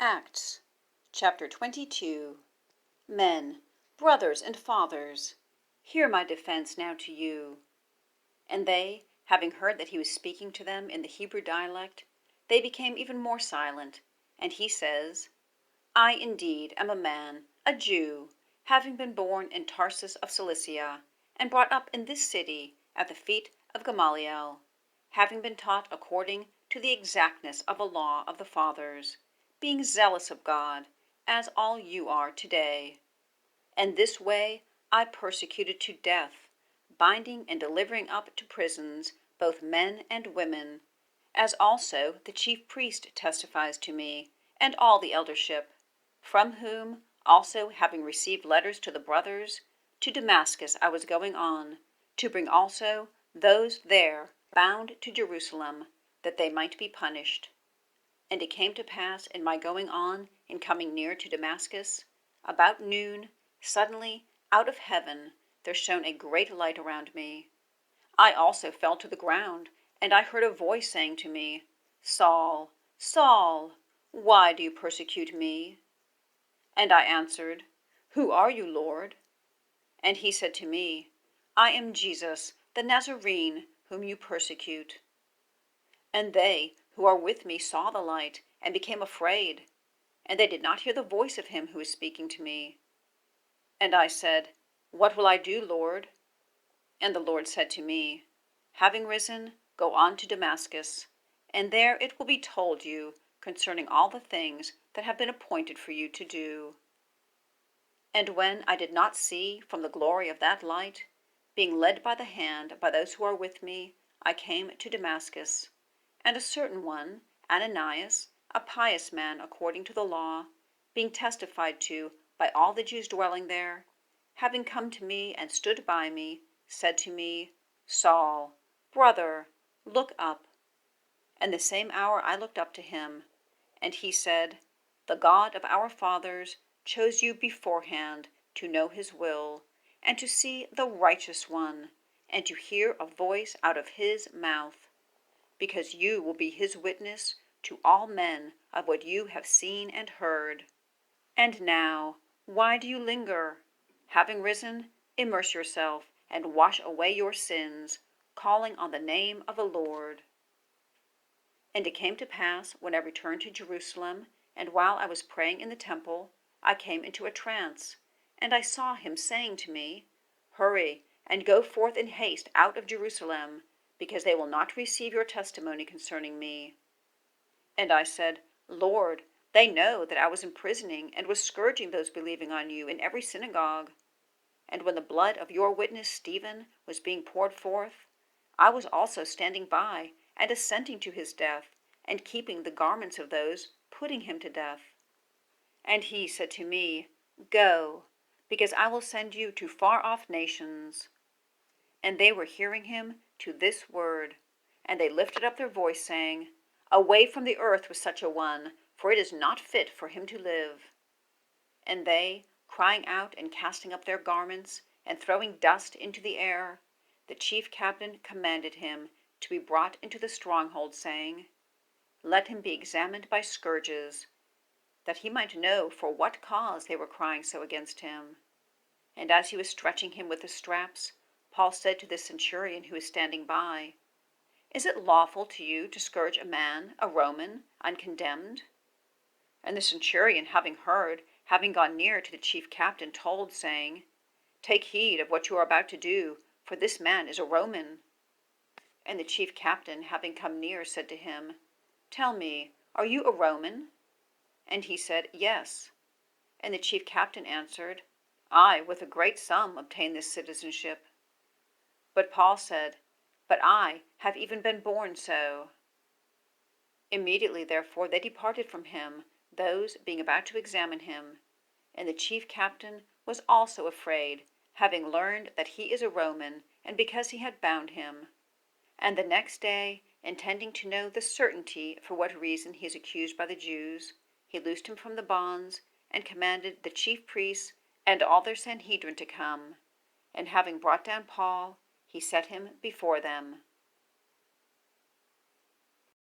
Acts, chapter 22. Men, brothers and fathers, hear my defense now to you. And they, having heard that he was speaking to them in the Hebrew dialect, they became even more silent. And he says, I indeed am a man, a Jew, having been born in Tarsus of Cilicia, and brought up in this city at the feet of Gamaliel, having been taught according to the exactness of the law of the fathers, being zealous of God, as all you are today. And this way I persecuted to death, binding and delivering up to prisons both men and women, as also the chief priest testifies to me, and all the eldership, from whom also having received letters to the brothers, to Damascus I was going on, to bring also those there bound to Jerusalem, that they might be punished. And it came to pass in my going on, in coming near to Damascus, about noon, suddenly out of heaven there shone a great light around me. I also fell to the ground, and I heard a voice saying to me, Saul, Saul, why do you persecute me? And I answered, Who are you, Lord? And he said to me, I am Jesus the Nazarene, whom you persecute. And they who are with me saw the light, and became afraid, and they did not hear the voice of him who was speaking to me. And I said, What will I do, Lord? And the Lord said to me, Having risen, go on to Damascus, and there it will be told you concerning all the things that have been appointed for you to do. And when I did not see from the glory of that light, being led by the hand by those who are with me, I came to Damascus. And a certain one, Ananias, a pious man according to the law, being testified to by all the Jews dwelling there, having come to me and stood by me, said to me, Saul, brother, look up. And the same hour I looked up to him, and he said, The God of our fathers chose you beforehand to know his will, and to see the righteous one, and to hear a voice out of his mouth, because you will be his witness to all men of what you have seen and heard. And now, why do you linger? Having risen, immerse yourself, and wash away your sins, calling on the name of the Lord. And it came to pass, when I returned to Jerusalem, and while I was praying in the temple, I came into a trance, and I saw him saying to me, Hurry, and go forth in haste out of Jerusalem, because they will not receive your testimony concerning me. And I said, Lord, they know that I was imprisoning and was scourging those believing on you in every synagogue. And when the blood of your witness Stephen was being poured forth, I was also standing by and assenting to his death, and keeping the garments of those putting him to death. And he said to me, Go, because I will send you to far-off nations. And they were hearing him to this word, and they lifted up their voice, saying, Away from the earth with such a one, for it is not fit for him to live. And they, crying out and casting up their garments, and throwing dust into the air, the chief captain commanded him to be brought into the stronghold, saying, Let him be examined by scourges, that he might know for what cause they were crying so against him. And as he was stretching him with the straps, Paul said to the centurion who was standing by, Is it lawful to you to scourge a man, a Roman, uncondemned? And the centurion, having heard, having gone near to the chief captain, told, saying, Take heed of what you are about to do, for this man is a Roman. And the chief captain, having come near, said to him, Tell me, are you a Roman? And he said, Yes. And the chief captain answered, I, with a great sum, obtained this citizenship. But Paul said, But I have even been born so. Immediately, therefore, they departed from him, those being about to examine him. And the chief captain was also afraid, having learned that he is a Roman, and because he had bound him. And the next day, intending to know the certainty for what reason he is accused by the Jews, he loosed him from the bonds, and commanded the chief priests and all their Sanhedrin to come. And having brought down Paul, he set him before them.